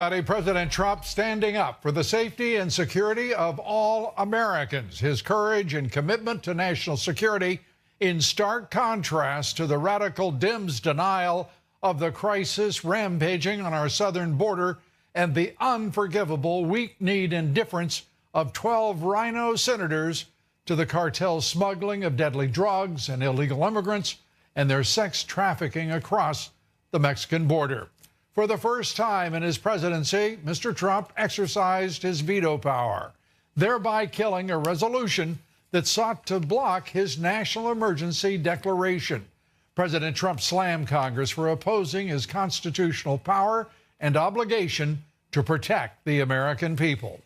President Trump standing up for the safety and security of all Americans. His courage and commitment to national security in stark contrast to the radical Dems' denial of the crisis rampaging on our southern border and the unforgivable weak-kneed indifference of 12 rhino senators to the cartel smuggling of deadly drugs and illegal immigrants and their sex trafficking across the Mexican border. For the first time in his presidency, Mr. Trump exercised his veto power, thereby killing a resolution that sought to block his national emergency declaration. President Trump slammed Congress for opposing his constitutional power and obligation to protect the American people.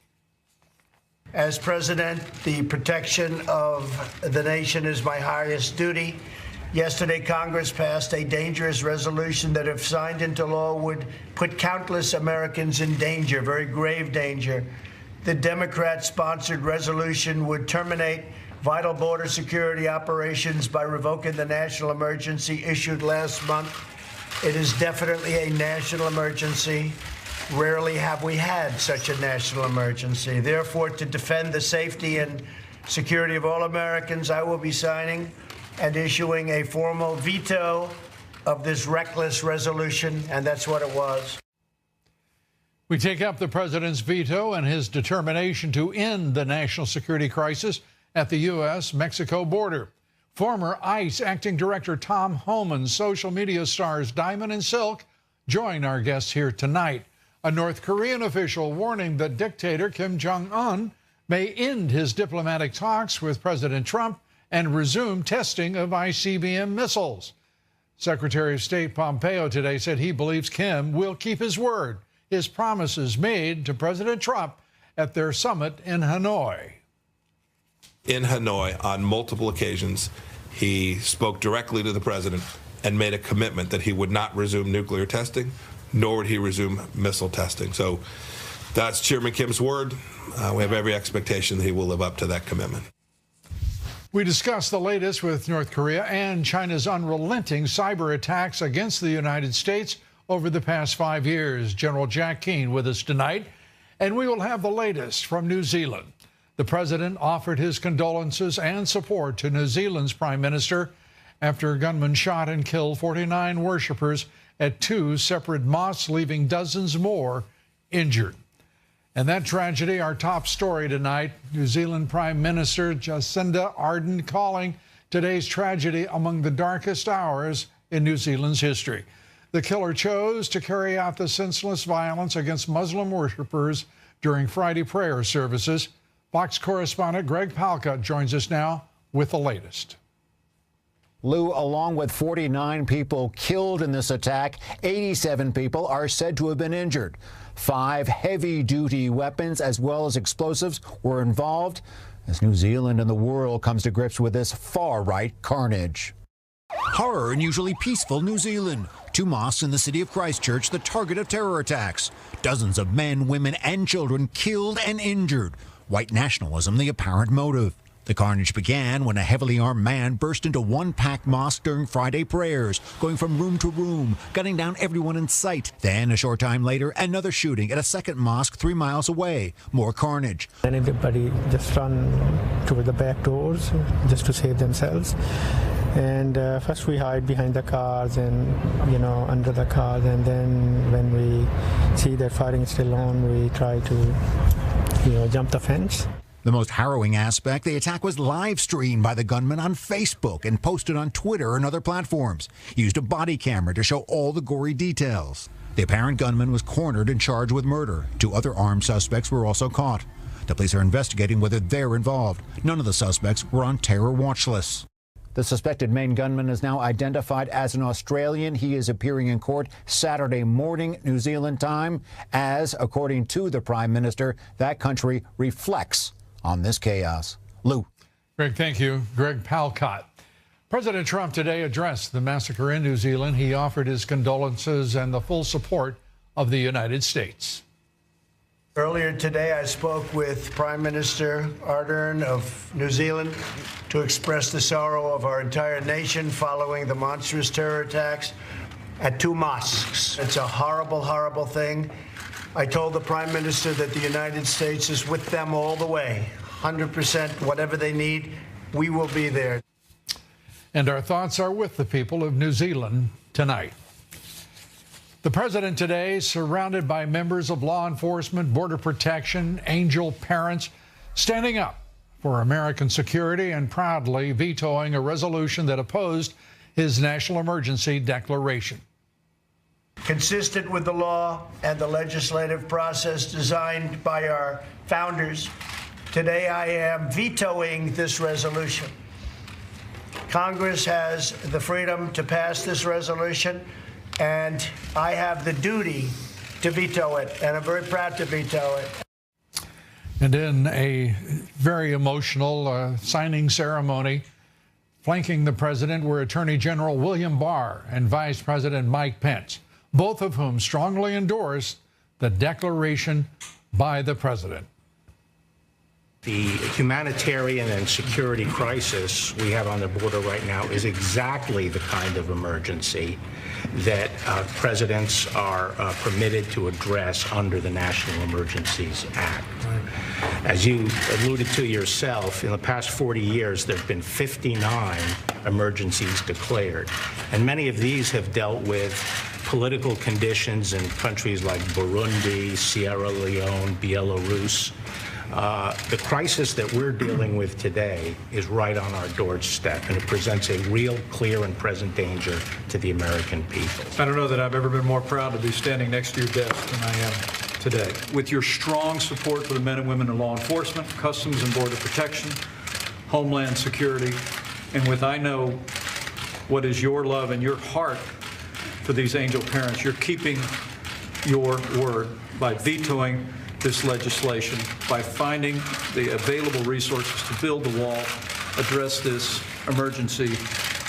As president, the protection of the nation is my highest duty. Yesterday, Congress passed a dangerous resolution that, if signed into law, would put countless Americans in danger, very grave danger. The Democrat-sponsored resolution would terminate vital border security operations by revoking the national emergency issued last month. It is definitely a national emergency. Rarely have we had such a national emergency. Therefore, to defend the safety and security of all Americans, I will be signing and issuing a formal veto of this reckless resolution, and that's what it was. We take up the president's veto and his determination to end the national security crisis at the U.S.-Mexico border. Former ICE Acting Director Tom Homan, social media stars Diamond and Silk join our guests here tonight. A North Korean official warning that dictator Kim Jong-un may end his diplomatic talks with President Trump and resume testing of ICBM missiles. Secretary of State Pompeo today said he believes Kim will keep his word, his promises made to President Trump at their summit in Hanoi. In Hanoi, on multiple occasions, he spoke directly to the president and made a commitment that he would not resume nuclear testing, nor would he resume missile testing. So that's Chairman Kim's word. We have every expectation that he will live up to that commitment. We discuss the latest with North Korea and China's unrelenting cyber attacks against the United States over the past 5 years. General Jack Keane with us tonight, and we will have the latest from New Zealand. The president offered his condolences and support to New Zealand's prime minister after a gunman shot and killed 49 worshippers at 2 separate mosques, leaving dozens more injured. And that tragedy, our top story tonight, New Zealand Prime Minister Jacinda Ardern calling today's tragedy among the darkest hours in New Zealand's history. The killer chose to carry out the senseless violence against Muslim worshippers during Friday prayer services. Fox correspondent Greg Palka joins us now with the latest. Lou, along with 49 people killed in this attack, 87 people are said to have been injured. 5 heavy-duty weapons as well as explosives were involved as New Zealand and the world comes to grips with this far-right carnage. Horror in usually peaceful New Zealand. 2 mosques in the city of Christchurch the target of terror attacks. Dozens of men, women and children killed and injured. White nationalism the apparent motive. The carnage began when a heavily armed man burst into one packed mosque during Friday prayers, going from room to room, gunning down everyone in sight. Then, a short time later, another shooting at a second mosque 3 miles away. More carnage. And everybody just run toward the back doors just to save themselves. And first we hide behind the cars and, under the cars. And then when we see that firing is still on, we try to, jump the fence. The most harrowing aspect, the attack was live streamed by the gunman on Facebook and posted on Twitter and other platforms. He used a body camera to show all the gory details. The apparent gunman was cornered and charged with murder. 2 other armed suspects were also caught. The police are investigating whether they're involved. None of the suspects were on terror watch lists. The suspected main gunman is now identified as an Australian. He is appearing in court Saturday morning, New Zealand time, as, according to the Prime Minister, that country reflects on this chaos. Lou. Greg, thank you. Greg Palcott. President Trump today addressed the massacre in New Zealand. He offered his condolences and the full support of the United States. Earlier today, I spoke with Prime Minister Ardern of New Zealand to express the sorrow of our entire nation following the monstrous terror attacks at 2 mosques. It's a horrible, horrible thing. I told the Prime Minister that the United States is with them all the way, 100%, whatever they need, we will be there. And our thoughts are with the people of New Zealand tonight. The president today, surrounded by members of law enforcement, border protection, angel parents, standing up for American security and proudly vetoing a resolution that opposed his national emergency declaration. Consistent with the law and the legislative process designed by our founders, today I am vetoing this resolution. Congress has the freedom to pass this resolution, and I have the duty to veto it, and I'm very proud to veto it. And in a very emotional signing ceremony, flanking the president were Attorney General William Barr and Vice President Mike Pence, both of whom strongly endorsed the declaration by the president. The humanitarian and security crisis we have on the border right now is exactly the kind of emergency that presidents are permitted to address under the National Emergencies Act. As you alluded to yourself, in the past 40 years, there have been 59 emergencies declared, and many of these have dealt with political conditions in countries like Burundi, Sierra Leone, Belarus. The crisis that we're dealing with today is right on our doorstep, and it presents a real, clear, and present danger to the American people. I don't know that I've ever been more proud to be standing next to your desk than I am today. With your strong support for the men and women in law enforcement, Customs and Border Protection, Homeland Security, and with I know what is your love and your heart for these angel parents, you're keeping your word by vetoing this legislation, by finding the available resources to build the wall, address this emergency,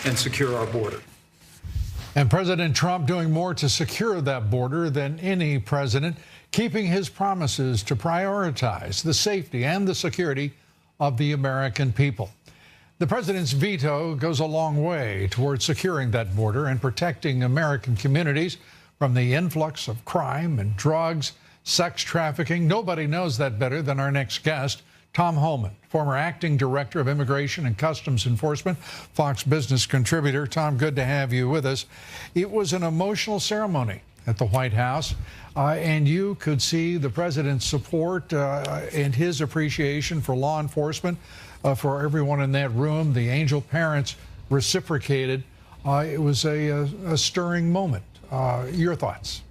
and secure our border. And President Trump doing more to secure that border than any president, keeping his promises to prioritize the safety and the security of the American people. The president's veto goes a long way towards securing that border and protecting American communities from the influx of crime and drugs, sex trafficking. Nobody knows that better than our next guest, Tom Homan, former acting director of Immigration and Customs Enforcement, Fox Business contributor. Tom, good to have you with us. It was an emotional ceremony at the White House, and you could see the president's support and his appreciation for law enforcement, for everyone in that room. The angel parents reciprocated. It was a stirring moment. Your thoughts?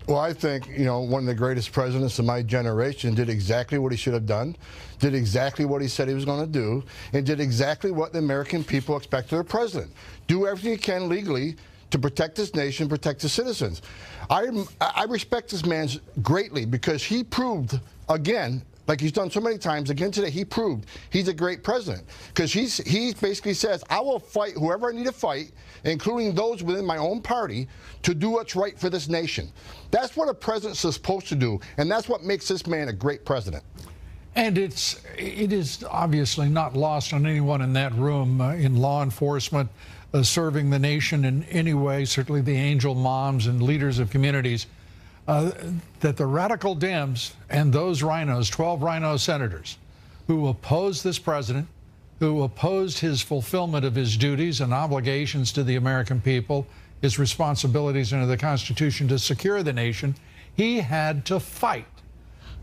Well, I think, one of the greatest presidents of my generation did exactly what he should have done, did exactly what he said he was going to do, and did exactly what the American people expect of their president. Do everything he can legally to protect this nation, protect his citizens. I respect this man greatly because he proved, again, like he's done so many times, again today, he proved he's a great president. Because he basically says, I will fight whoever I need to fight, including those within my own party, to do what's right for this nation. That's what a president's supposed to do, and that's what makes this man a great president. And it is obviously not lost on anyone in that room in law enforcement, serving the nation in any way, certainly the angel moms and leaders of communities, that the radical Dems and those rhinos, 12 rhino senators, who opposed this president, who opposed his fulfillment of his duties and obligations to the American people, his responsibilities under the Constitution to secure the nation, he had to fight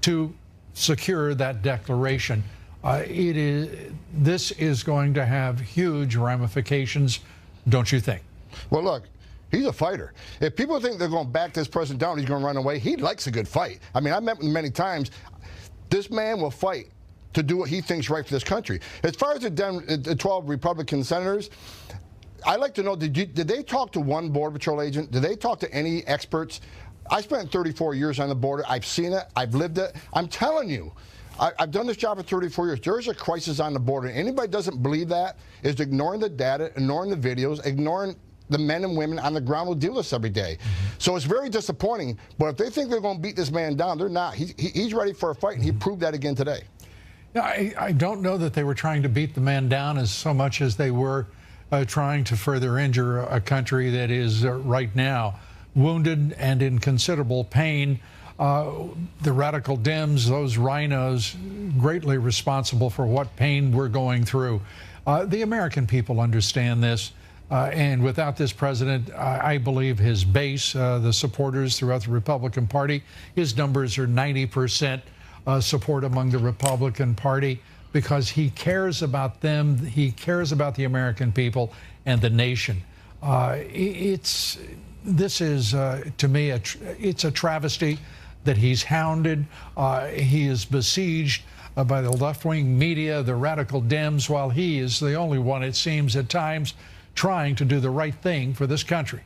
to secure that declaration. This is going to have huge ramifications, don't you think? Well, look, he's a fighter. If people think they're going to back this president down, he's going to run away, he likes a good fight. I mean, I've met him many times. This man will fight to do what he thinks right for this country. As far as the 12 Republican senators, I'd like to know, did they talk to one Border Patrol agent? Did they talk to any experts? I spent 34 years on the border. I've seen it. I've lived it. I'm telling you, I've done this job for 34 years. There's a crisis on the border. Anybody who doesn't believe that is ignoring the data, ignoring the videos, ignoring the men and women on the ground who deal with this every day. So it's very disappointing. But if they think they're going to beat this man down, they're not. He's ready for a fight, and he proved that again today. I don't know that they were trying to beat the man down as so much as they were trying to further injure a country that is right now wounded and in considerable pain. The radical Dems, those rhinos, greatly responsible for what pain we're going through. The American people understand this. And without this president, I believe his base, the supporters throughout the Republican Party, his numbers are 90% support among the Republican Party because he cares about them. He cares about the American people and the nation. This is, to me, it's a travesty that he's hounded. He is besieged by the left-wing media, the radical Dems, while he is the only one, it seems at times, trying to do the right thing for this country.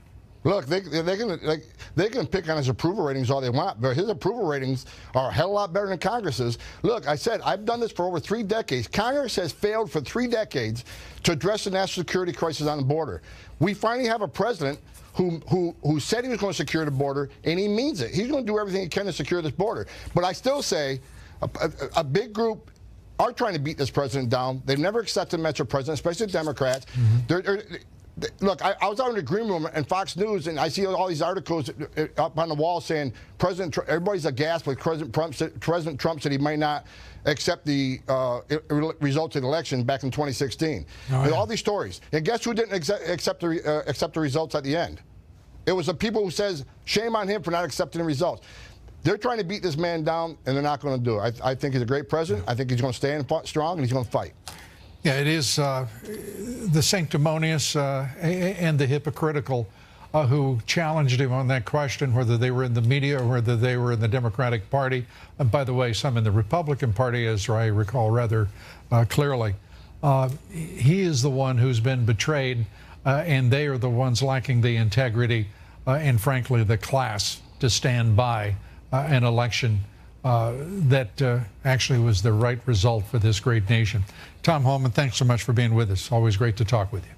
Look, they can pick on his approval ratings all they want, but his approval ratings are a hell of a lot better than Congress's. Look, I said, I've done this for over 3 decades. Congress has failed for 3 decades to address the national security crisis on the border. We finally have a president who said he was going to secure the border, and he means it. He's going to do everything he can to secure this border. But I still say a big group are trying to beat this president down. They've never accepted him as their president, especially the Democrats. Look, I was out in the green room and Fox News, and I see all these articles up on the wall saying everybody's aghast with President Trump said he might not accept the results of the election back in 2016. Oh, yeah. All these stories. And guess who didn't accept the results at the end? It was the people who says, shame on him for not accepting the results. They're trying to beat this man down, and they're not going to do it. I think he's a great president. I think he's going to stand strong, and he's going to fight. Yeah, it is the sanctimonious and the hypocritical who challenged him on that question, whether they were in the media or whether they were in the Democratic Party. And by the way, some in the Republican Party, as I recall rather clearly. He is the one who's been betrayed, and they are the ones lacking the integrity and, frankly, the class to stand by an election that actually was the right result for this great nation. Tom Homan, thanks so much for being with us. Always great to talk with you.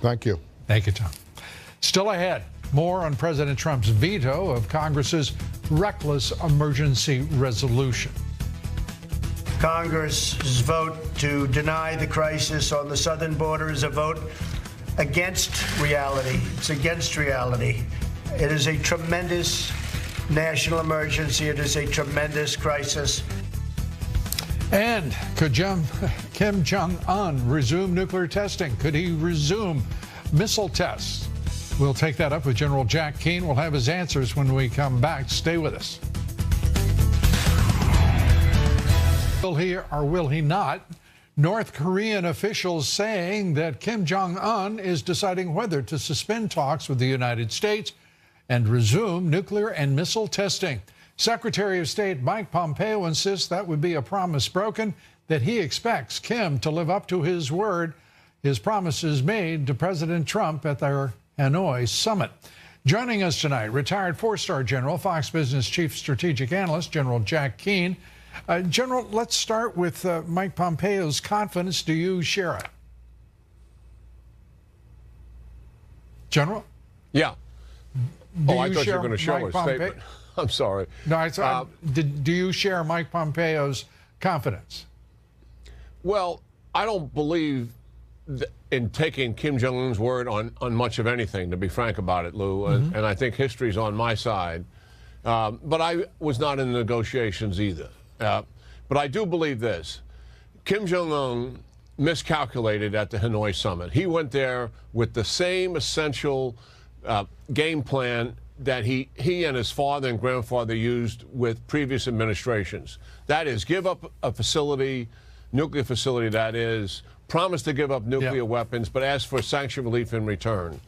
Thank you. Thank you, Tom. Still ahead, more on President Trump's veto of Congress's reckless emergency resolution. Congress's vote to deny the crisis on the southern border is a vote against reality. It's against reality. It is a tremendous national emergency. It is a tremendous crisis. And could Kim Jong-un resume nuclear testing? Could he resume missile tests? We'll take that up with General Jack Keane. We'll have his answers when we come back. Stay with us. Will he or will he not? North Korean officials saying that Kim Jong-un is deciding whether to suspend talks with the United States and resume nuclear and missile testing. Secretary of State Mike Pompeo insists that would be a promise broken, that he expects Kim to live up to his word, his promises made to President Trump at their Hanoi summit. Joining us tonight, retired 4-star General, Fox Business Chief Strategic Analyst, General Jack Keane. General, let's start with Mike Pompeo's confidence. Do you share it? General? Yeah. I thought you were going to show a statement. I'm sorry. No, I thought, do you share Mike Pompeo's confidence? Well, I don't believe in taking Kim Jong-un's word on much of anything, to be frank about it, Lou. And I think history's on my side. But I was not in the negotiations either. But I do believe this. Kim Jong-un miscalculated at the Hanoi summit. He went there with the same essential game plan that he and his father and grandfather used with previous administrations. That is, give up a facility, nuclear facility that is, promise to give up nuclear weapons, but ask for sanction relief in return.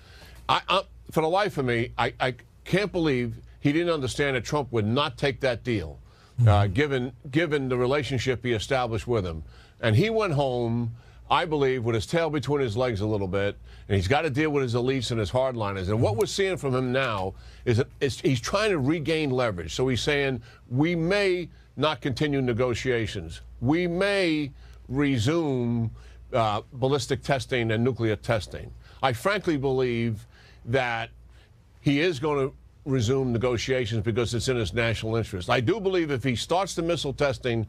For the life of me, I can't believe he didn't understand that Trump would not take that deal, given the relationship he established with him. And he went home, I believe, with his tail between his legs a little bit, and he's got to deal with his elites and his hardliners. And what we're seeing from him now is that he's trying to regain leverage. So he's saying, we may not continue negotiations. We may resume ballistic testing and nuclear testing. I frankly believe that he is going to resume negotiations because it's in his national interest. I do believe if he starts the missile testing,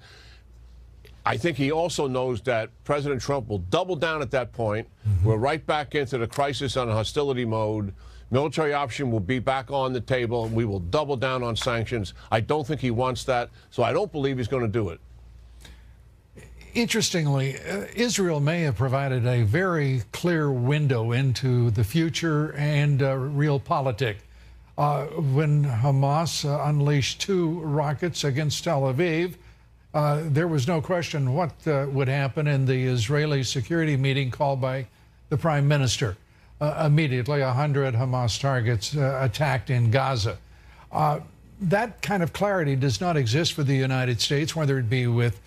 I think he also knows that President Trump will double down at that point. We're right back into the crisis on hostility mode, Military option will be back on the table, and we will double down on sanctions. I don't think he wants that, so I don't believe he's going to do it. Interestingly, Israel may have provided a very clear window into the future and realpolitik. When Hamas unleashed 2 rockets against Tel Aviv, there was no question what would happen in the Israeli security meeting called by the Prime Minister. Immediately, 100 Hamas targets attacked in Gaza. That kind of clarity does not exist for the United States, whether it be with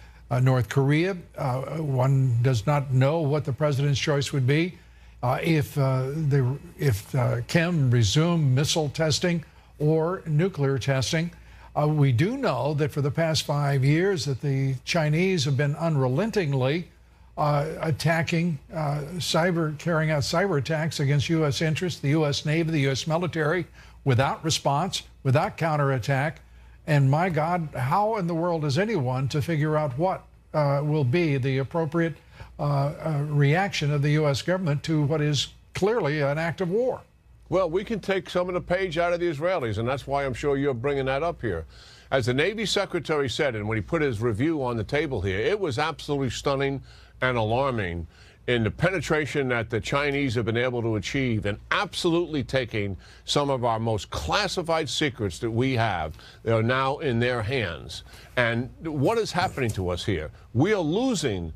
North Korea. One does not know what the president's choice would be if Kim resumed missile testing or nuclear testing. We do know that for the past 5 years that the Chinese have been unrelentingly attacking, carrying out cyber attacks against U.S. interests, the U.S. Navy, the U.S. military, without response, without counterattack. And my God, how in the world is anyone to figure out what will be the appropriate reaction of the U.S. government to what is clearly an act of war? Well, we can take some of the page out of the Israelis, and that's why I'm sure you're bringing that up here. As the Navy Secretary said, and when he put his review on the table here, it was absolutely stunning and alarming in the penetration that the Chinese have been able to achieve and absolutely taking some of our most classified secrets that we have. They are now in their hands. And what is happening to us here? We are losing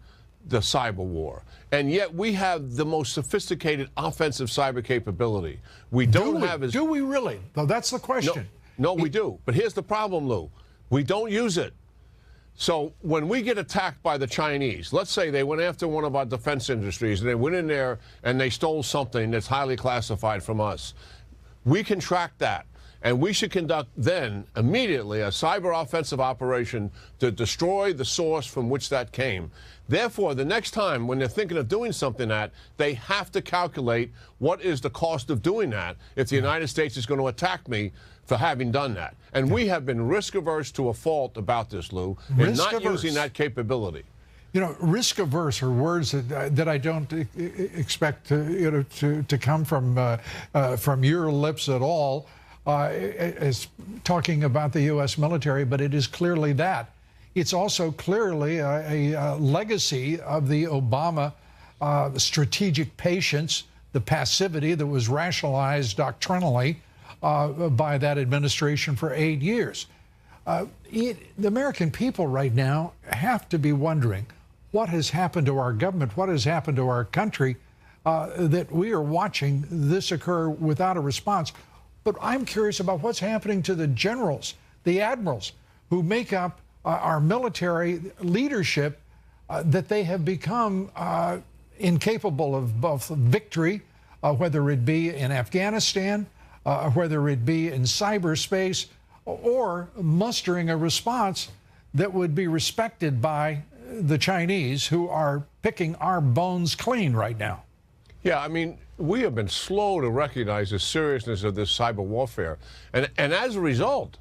the cyber war, and yet we have the most sophisticated offensive cyber capability. We don't have as... Do we really? Though that's the question. No, we do. But here's the problem, Lou. We don't use it. So when we get attacked by the Chinese, let's say they went after one of our defense industries and they went in there and they stole something that's highly classified from us, we can track that. And we should conduct then immediately a cyber offensive operation to destroy the source from which that came. Therefore, the next time when they're thinking of doing something that, they have to calculate what is the cost of doing that if the United States is going to attack me for having done that. And we have been risk averse to a fault about this, Lou, in not using that capability. You know, risk averse are words that I don't expect to come from your lips at all. As talking about the U.S. military, but it is clearly that. It's also clearly a legacy of the Obama strategic patience, the passivity that was rationalized doctrinally by that administration for 8 years. The American people right now have to be wondering what has happened to our government, what has happened to our country, that we are watching this occur without a response. But I'm curious about what's happening to the generals, the admirals, who make up our military leadership, that they have become incapable of both victory, whether it be in Afghanistan, whether it be in cyberspace, or mustering a response that would be respected by the Chinese, who are picking our bones clean right now. Yeah, I mean, we have been slow to recognize the seriousness of this cyber warfare. And as a result,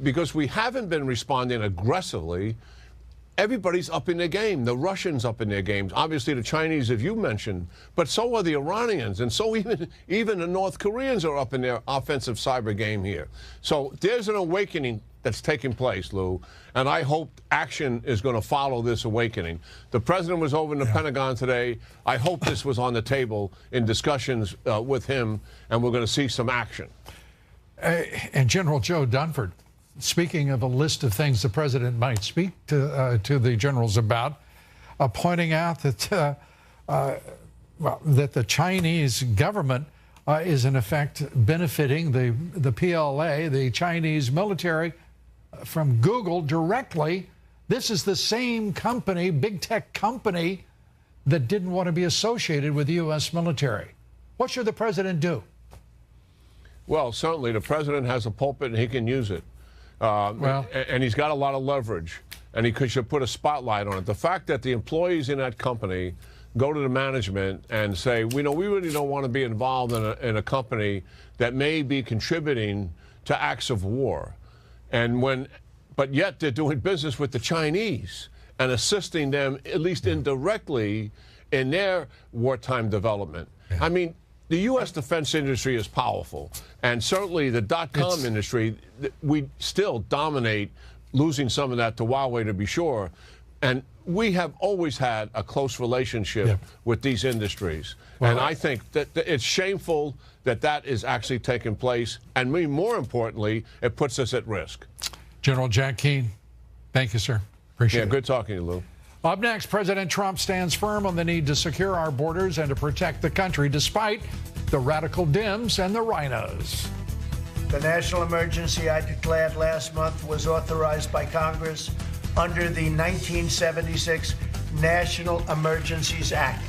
because we haven't been responding aggressively, everybody's up in their game. The Russians up in their games. Obviously, the Chinese, as you mentioned, but so are the Iranians. And so even the North Koreans are up in their offensive cyber game here. So there's an awakening that's taking place, Lou, and I hope action is going to follow this awakening. The president was over in the Pentagon today. I hope this was on the table in discussions with him, and we're going to see some action. And General Joe Dunford, speaking of a list of things the president might speak to the generals about, pointing out that that the Chinese government is in effect benefiting the PLA, the Chinese military, from Google directly. This is the same company, big tech company, that didn't want to be associated with the U.S. military. What should the president do? Well, certainly the president has a pulpit and he can use it. And he's got a lot of leverage, and he should put a spotlight on it. The fact that the employees in that company go to the management and say, we really don't want to be involved in a company that may be contributing to acts of war. But yet they're doing business with the Chinese and assisting them, at least indirectly, in their wartime development. I mean, the U.S. defense industry is powerful, and certainly the dot-com industry, we still dominate, losing some of that to Huawei, to be sure. And we have always had a close relationship with these industries. Well, and I think that it's shameful that that is actually taking place. And more importantly, it puts us at risk. General Jack Keane, thank you, sir. Appreciate it. Yeah, good talking to you, Lou. Up next, President Trump stands firm on the need to secure our borders and to protect the country despite the radical Dems and the rhinos. The national emergency I declared last month was authorized by Congress under the 1976 National Emergencies Act.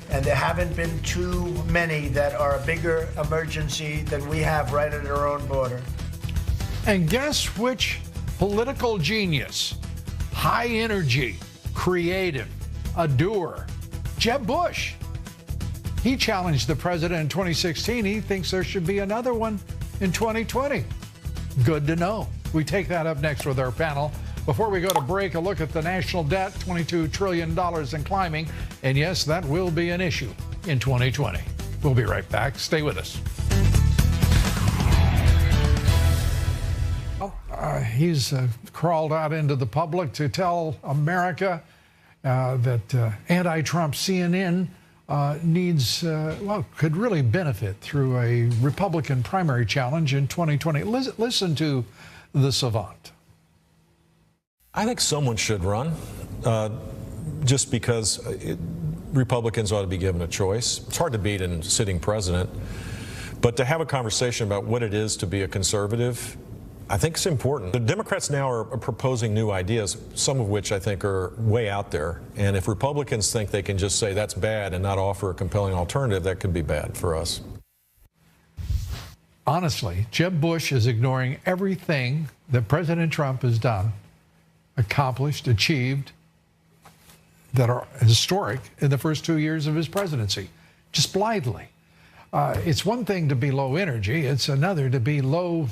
And there haven't been too many that are a bigger emergency than we have right at our own border. And guess which political genius, high energy, creative, a doer, Jeb Bush. He challenged the president in 2016. He thinks there should be another one in 2020. Good to know. We take that up next with our panel. Before we go to break, a look at the national debt, $22 trillion and climbing. And yes, that will be an issue in 2020. We'll be right back. Stay with us. He's crawled out into the public to tell America that anti-Trump CNN could really benefit through a Republican primary challenge in 2020. Listen to the savant. I think someone should run, just because Republicans ought to be given a choice. It's hard to beat a sitting president, but to have a conversation about what it is to be a conservative, I think it's important. The Democrats now are proposing new ideas, some of which I think are way out there. And if Republicans think they can just say that's bad and not offer a compelling alternative, that could be bad for us. Honestly, Jeb Bush is ignoring everything that President Trump has done, accomplished, achieved, that are historic in the first 2 years of his presidency, just blithely. It's one thing to be low energy, it's another to be low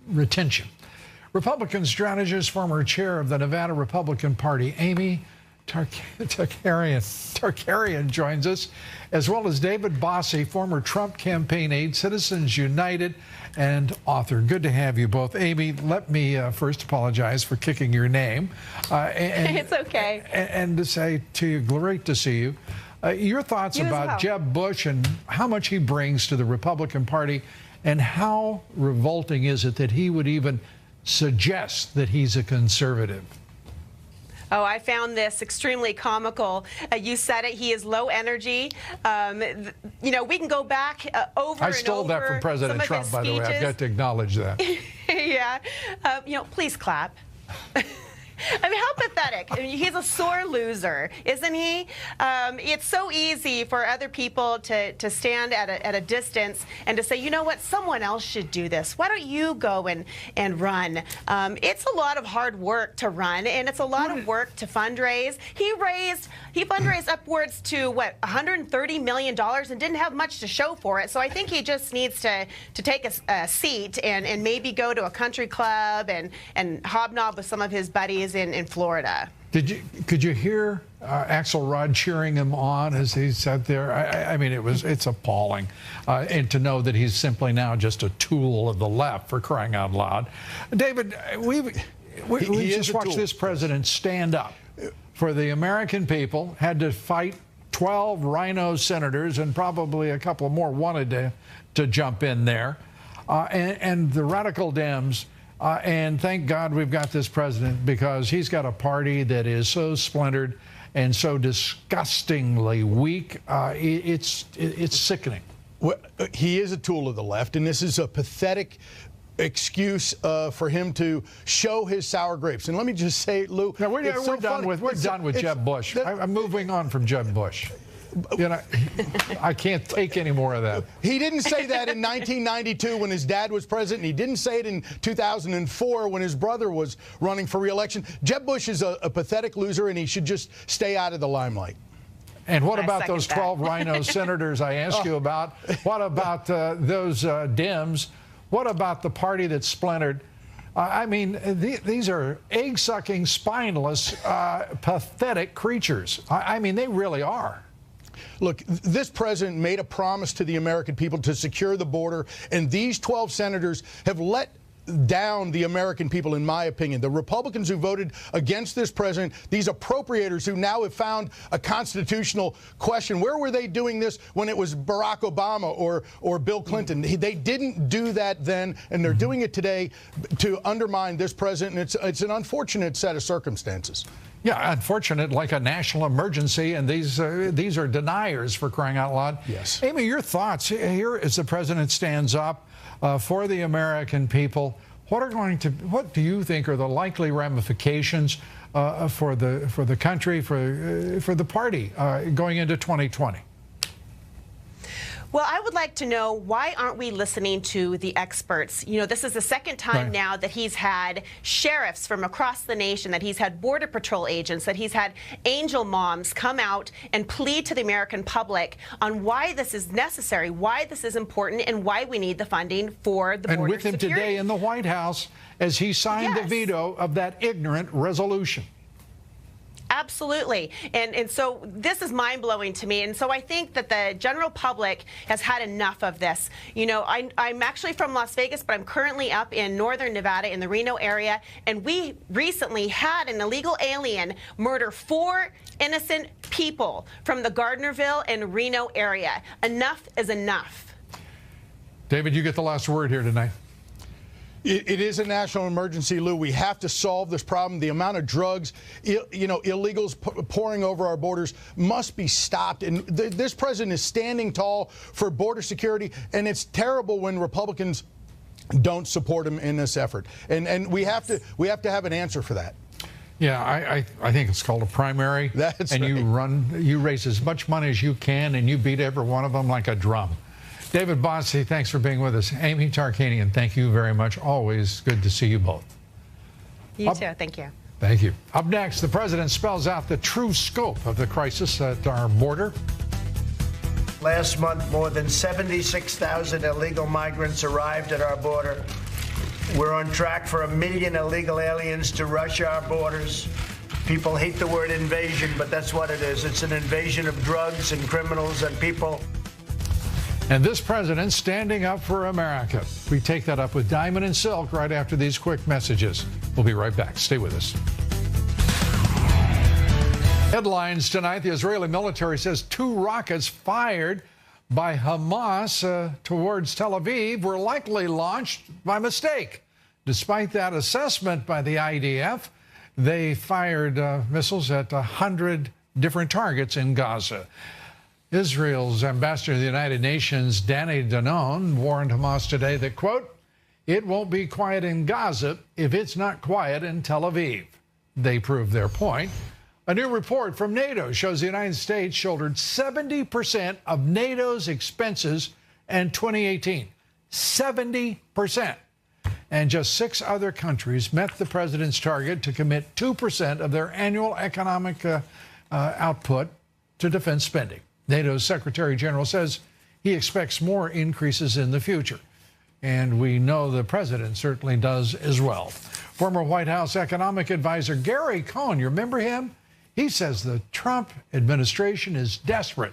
retention. Republican strategist, former chair of the Nevada Republican Party, Amy Tarkarian joins us, as well as David Bossie, former Trump campaign aide, Citizens United, and author. Good to have you both. Amy, let me first apologize for kicking your name. It's okay. And to say to you, great to see you. Your thoughts about Jeb Bush and how much he brings to the Republican Party, and how revolting is it that he would even suggest that he's a conservative? Oh, I found this extremely comical. You said it. He is low energy. You know, we can go back over and over. I stole that from President Trump, by the way. I've got to acknowledge that. Yeah. You know, please clap. I mean, how pathetic. I mean, he's a sore loser, isn't he? It's so easy for other people to stand at a distance and to say, you know what, someone else should do this. Why don't you go and run? It's a lot of hard work to run, and it's a lot of work to fundraise. He fundraised upwards to, what, $130 million and didn't have much to show for it. So I think he just needs to take a seat and maybe go to a country club and hobnob with some of his buddies in Florida. Could you hear Axelrod cheering him on as he sat there? I mean, it's appalling, and to know that he's simply now just a tool of the left, for crying out loud. David, we just watched this president stand up for the American people, had to fight 12 rhino senators, and probably a couple more wanted to jump in there, and the radical Dems. And thank God we've got this president, because he's got a party that is so splintered and so disgustingly weak. It's sickening. Well, he is a tool of the left, and this is a pathetic excuse for him to show his sour grapes. And let me just say, Lou, no, we're done with Jeb Bush. I'm moving on from Jeb Bush. You know, I can't take any more of that. He didn't say that in 1992 when his dad was president. He didn't say it in 2004 when his brother was running for re-election. Jeb Bush is a pathetic loser, and he should just stay out of the limelight. And what about those 12 rhino senators I asked you about? What about those Dems? What about the party that's splintered? I mean, these are egg-sucking, spineless, pathetic creatures. I mean, they really are. Look, this president made a promise to the American people to secure the border, and these 12 senators have let down the American people, in my opinion. The Republicans who voted against this president, these appropriators who now have found a constitutional question. Where were they doing this when it was Barack Obama or Bill Clinton? They didn't do that then, and they're doing it today to undermine this president. And it's an unfortunate set of circumstances. Yeah, unfortunate, like a national emergency, and these are deniers, for crying out loud. Yes. Amy, your thoughts here as the president stands up for the American people. What do you think are the likely ramifications for the country, for the party going into 2020? Well, I would like to know, why aren't we listening to the experts? You know, this is the second time now that he's had sheriffs from across the nation, that he's had Border Patrol agents, that he's had angel moms come out and plead to the American public on why this is necessary, why this is important, and why we need the funding for the border And with him security. today in the White House as he signed the veto of that ignorant resolution. Absolutely. And so this is mind-blowing to me. And so I think that the general public has had enough of this. You know, I'm actually from Las Vegas, but I'm currently up in northern Nevada in the Reno area. And we recently had an illegal alien murder 4 innocent people from the Gardnerville and Reno area. Enough is enough. David, you get the last word here tonight. It is a national emergency, Lou. We have to solve this problem. The amount of drugs, illegals pouring over our borders must be stopped. And this president is standing tall for border security, and it's terrible when Republicans don't support him in this effort. And we have to have an answer for that. Yeah, I think it's called a primary. That's and right. you raise as much money as you can, and you beat every one of them like a drum. David Bosse, thanks for being with us. Amy Tarkanian, thank you very much. Always good to see you both. You too. Thank you. Thank you. Up next, the president spells out the true scope of the crisis at our border. Last month, more than 76,000 illegal migrants arrived at our border. We're on track for 1 million illegal aliens to rush our borders. People hate the word invasion, but that's what it is. It's an invasion of drugs and criminals and people. And this president standing up for America. We take that up with Diamond and Silk right after these quick messages. We'll be right back. Stay with us. Headlines tonight. The Israeli military says 2 rockets fired by Hamas towards Tel Aviv were likely launched by mistake. Despite that assessment by the IDF, they fired missiles at 100 different targets in Gaza. Israel's ambassador to the United Nations, Danny Danon, warned Hamas today that, quote, "It won't be quiet in Gaza if it's not quiet in Tel Aviv." They proved their point. A new report from NATO shows the United States shouldered 70% of NATO's expenses in 2018. 70%. And just 6 other countries met the president's target to commit 2% of their annual economic output to defense spending. NATO's Secretary General says he expects more increases in the future. And we know the president certainly does as well. Former White House economic advisor Gary Cohn, you remember him? He says the Trump administration is desperate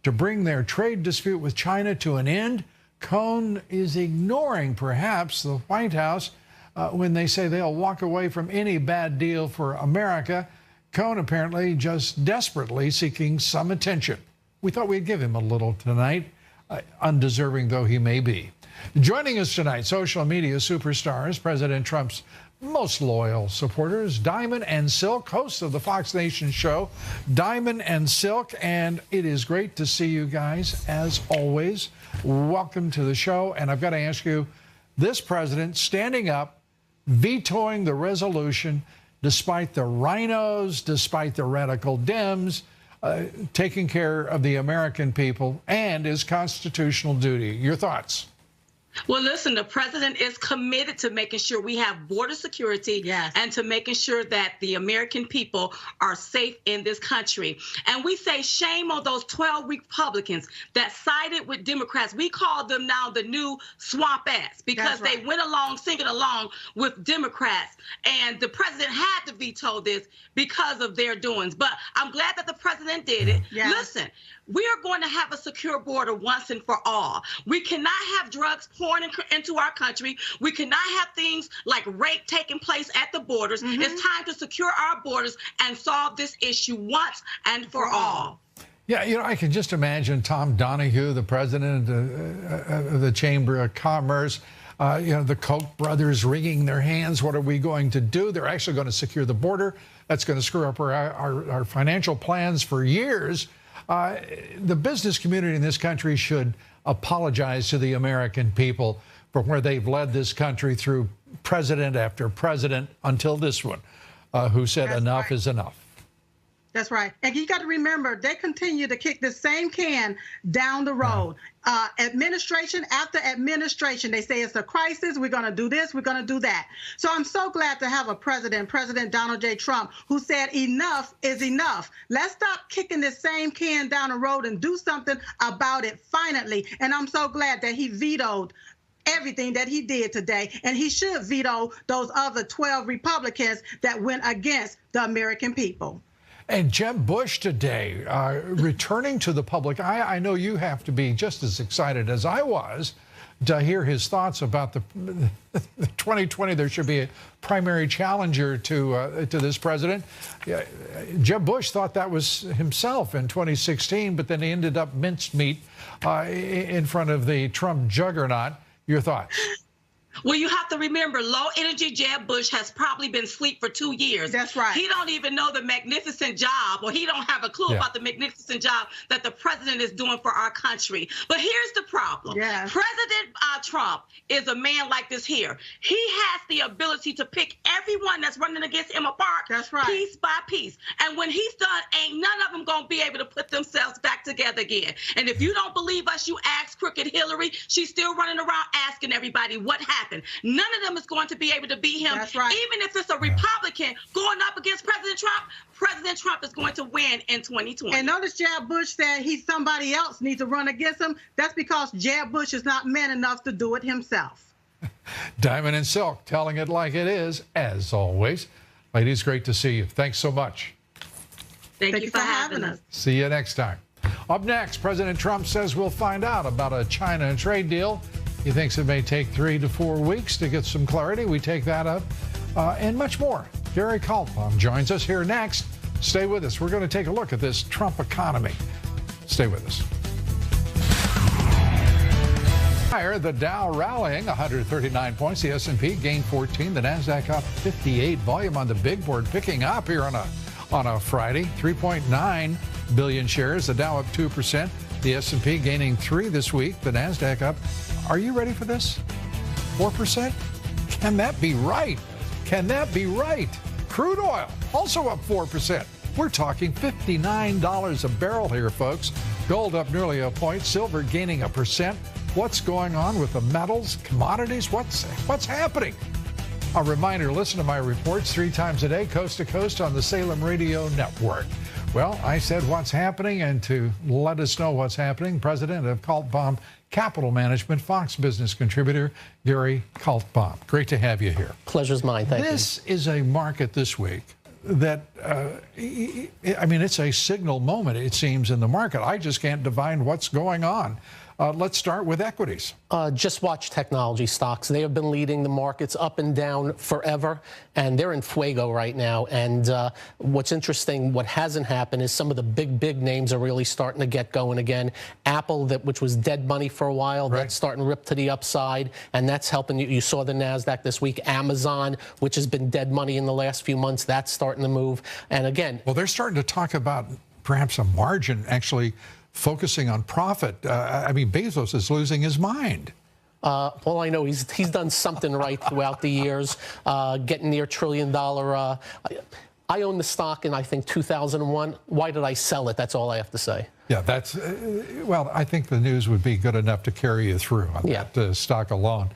to bring their trade dispute with China to an end. Cohn is ignoring, perhaps, the White House when they say they'll walk away from any bad deal for America. Cohn apparently just desperately seeking some attention. We thought we'd give him a little tonight, undeserving though he may be. Joining us tonight, social media superstars, President Trump's most loyal supporters, Diamond and Silk, hosts of the Fox Nation show, Diamond and Silk, and it is great to see you guys, as always. Welcome to the show, and I've got to ask you, this president standing up, vetoing the resolution, despite the rhinos, despite the radical Dems, taking care of the American people and his constitutional duty. Your thoughts? Well, listen, the president is committed to making sure we have border security and to making sure that the American people are safe in this country. And we say shame on those 12 Republicans that sided with Democrats. We call them now the new swamp-ass because they went along, singing along with Democrats. And the president had to veto this because of their doings. But I'm glad that the president did it. Listen, we are going to have a secure border once and for all. We cannot have drugs pouring into our country. We cannot have things like rape taking place at the borders. It's time to secure our borders and solve this issue once and for all. Yeah, you know, I can just imagine Tom Donahue, the president of the Chamber of Commerce, you know, the Koch brothers wringing their hands. What are we going to do? They're actually going to secure the border. That's going to screw up our financial plans for years. The business community in this country should apologize to the American people for where they've led this country through president after president until this one, who said enough is enough. That's right. And you got to remember, they continue to kick the same can down the road. Administration after administration, they say it's a crisis. We're going to do this. We're going to do that. So I'm so glad to have a president, President Donald J. Trump, who said enough is enough. Let's stop kicking this same can down the road and do something about it finally. And I'm so glad that he vetoed everything that he did today. And he should veto those other 12 Republicans that went against the American people. And Jeb Bush today, returning to the public. I know you have to be just as excited as I was to hear his thoughts about the 2020. There should be a primary challenger to this president. Jeb Bush thought that was himself in 2016, but then he ended up mincemeat in front of the Trump juggernaut. Your thoughts? Well, you have to remember, low-energy Jeb Bush has probably been asleep for 2 years. That's right. He don't even know the magnificent job, or he don't have a clue about the magnificent job that the president is doing for our country. But here's the problem. President Trump is a man like this here. He has the ability to pick everyone that's running against him apart piece by piece. And when he's done, ain't none of them going to be able to put themselves back together again. And if you don't believe us, you ask Crooked Hillary. She's still running around asking everybody what happened. None of them is going to be able to beat him. That's right. Even if it's a Republican going up against President Trump is going to win in 2020. And notice Jeb Bush said somebody else needs to run against him. That's because Jeb Bush is not man enough to do it himself. Diamond and Silk, telling it like it is, as always. Ladies, great to see you. Thanks so much. Thank you for having us. See you next time. Up next, President Trump says we'll find out about a China trade deal. He thinks it may take 3 to 4 weeks to get some clarity. We take that up and much more. Gary Kaltbaum joins us here next. Stay with us. We're going to take a look at this Trump economy. Stay with us. The Dow rallying 139 points. The S&P gained 14. The Nasdaq up 58. Volume on the big board picking up here on a Friday. 3.9 billion shares. The Dow up 2%. The S&P gaining 3 this week. The Nasdaq up. Are you ready for this? 4%? Can that be right? Can that be right? Crude oil also up 4%. We're talking $59 a barrel here, folks. Gold up nearly a point. Silver gaining 1%. What's going on with the metals, commodities? What's happening? A reminder, listen to my reports 3 times a day, coast to coast on the Salem Radio Network. Well, I said what's happening, and to let us know what's happening, President of Kaltbaum Capital Management, Fox Business contributor Gary Kaltbaum. Great to have you here. Pleasure's mine. Thank you. This is a market this week that, I mean, it's a signal moment, it seems, in the market. I just can't divine what's going on. Let's start with equities. Just watch technology stocks. They have been leading the markets up and down forever, and they're in fuego right now. And what's interesting, what hasn't happened is some of the big names are really starting to get going again. Apple, which was dead money for a while, that's starting to rip to the upside, and that's helping you. You saw the NASDAQ this week. Amazon, which has been dead money in the last few months, that's starting to move. And again, well, they're starting to talk about perhaps a margin actually focusing on profit. I mean, Bezos is losing his mind. All I know, he's done something right throughout the years, getting near $1 trillion. I owned the stock in, I think, 2001. Why did I sell it? That's all I have to say. Yeah, that's, well, I think the news would be good enough to carry you through on that stock alone.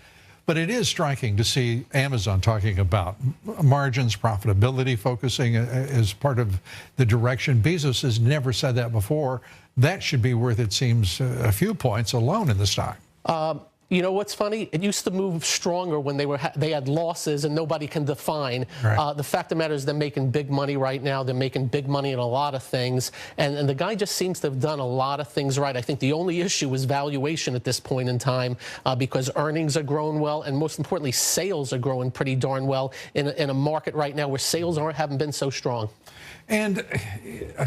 But it is striking to see Amazon talking about margins, profitability, focusing as part of the direction. Bezos has never said that before. That should be worth, it seems, a few points alone in the stock. You know what's funny? It used to move stronger when they had losses and nobody can define. Right. The fact of the matter is they're making big money right now. They're making big money in a lot of things. And the guy just seems to have done a lot of things right. I think the only issue is valuation at this point in time because earnings are growing well. And most importantly, sales are growing pretty darn well in a market right now where sales haven't been so strong. And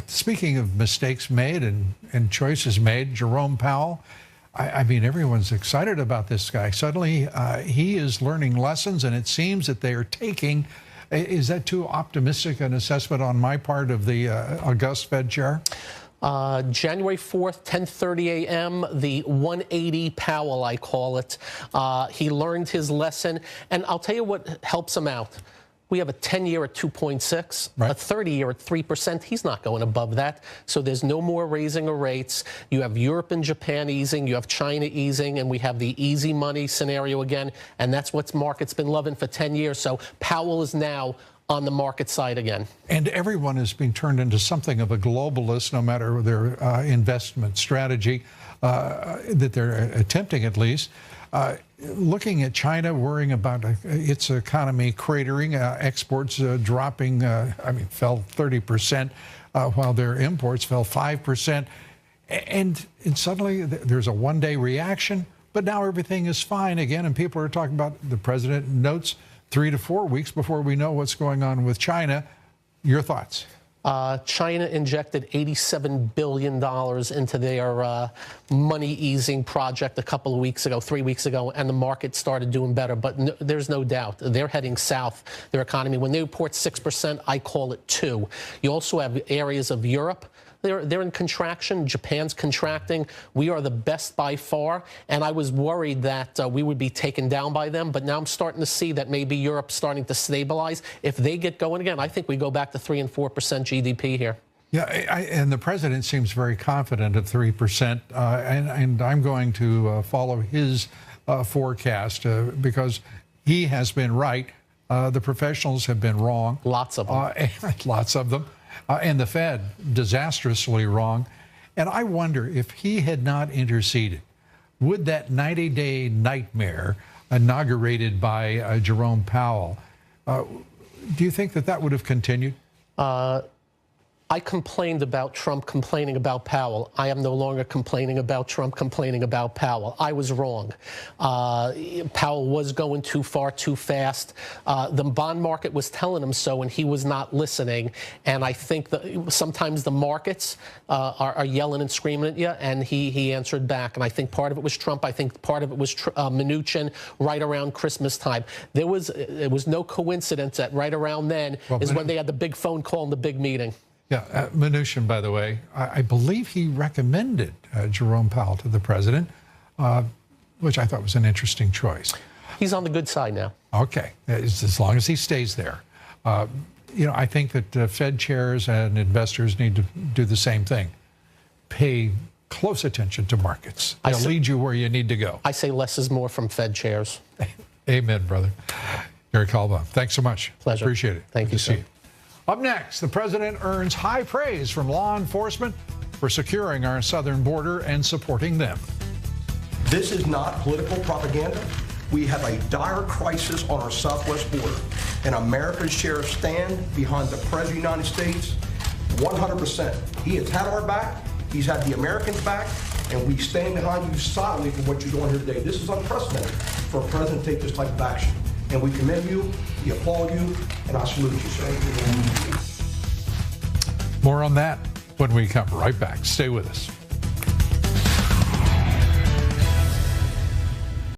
speaking of mistakes made and choices made, Jerome Powell, I mean, everyone's excited about this guy. Suddenly, he is learning lessons, and it seems that they are taking. Is that too optimistic an assessment on my part of the august Fed chair? January 4th, 10:30 a.m., the 180 Powell, I call it. He learned his lesson, and I'll tell you what helps him out. We have a 10-year at 2.6, right. A 30-year at 3%. He's not going above that. So there's no more raising of rates. You have Europe and Japan easing. You have China easing. And we have the easy money scenario again. And that's what market's been loving for 10 years. So Powell is now on the market side again. And everyone is being turned into something of a globalist, no matter their investment strategy that they're attempting at least. Looking at China, worrying about its economy cratering, exports dropping, fell 30%, while their imports fell 5%. And suddenly there's a one-day reaction, but now everything is fine again, and people are talking about, the president notes, 3 to 4 weeks before we know what's going on with China. Your thoughts? China injected $87 billion into their money easing project a couple of weeks ago, 3 weeks ago, and the market started doing better. But there's no doubt they're heading south, their economy. When they report 6%, I call it 2%. You also have areas of Europe. They're in contraction. Japan's contracting. We are the best by far. And I was worried that we would be taken down by them. But now I'm starting to see that maybe Europe's starting to stabilize. If they get going again, I think we go back to 3 and 4% GDP here. Yeah, and the president seems very confident of 3%. And I'm going to follow his forecast because he has been right. The professionals have been wrong. Lots of them. Lots of them. And the Fed disastrously wrong. And I wonder if he had not interceded, would that 90-day nightmare inaugurated by Jerome Powell, do you think that would have continued? I complained about Trump complaining about Powell. I am no longer complaining about Trump complaining about Powell. I was wrong. Powell was going too far, too fast. The bond market was telling him so, and he was not listening. And I think that sometimes the markets are yelling and screaming at you, and he answered back. And I think part of it was Trump. I think part of it was Mnuchin right around Christmas time. It was no coincidence that right around then is when they had the big phone call and the big meeting. Yeah, Mnuchin, by the way, I believe he recommended Jerome Powell to the president, which I thought was an interesting choice. He's on the good side now. Okay, as long as he stays there. I think that Fed chairs and investors need to do the same thing. Pay close attention to markets. They'll lead you where you need to go. I say less is more from Fed chairs. Amen, brother. Gary Calbaugh, thanks so much. Pleasure. Appreciate it. Thank you, sir. Up next, the president earns high praise from law enforcement for securing our southern border and supporting them. This is not political propaganda. We have a dire crisis on our southwest border, and Americans share a stand behind the President of the United States 100%. He has had our back, he's had the Americans' back, and we stand behind you solidly for what you're doing here today. This is unprecedented for a president to take this type of action. And we commend you, we applaud you, and I salute you, sir. More on that when we come right back. Stay with us.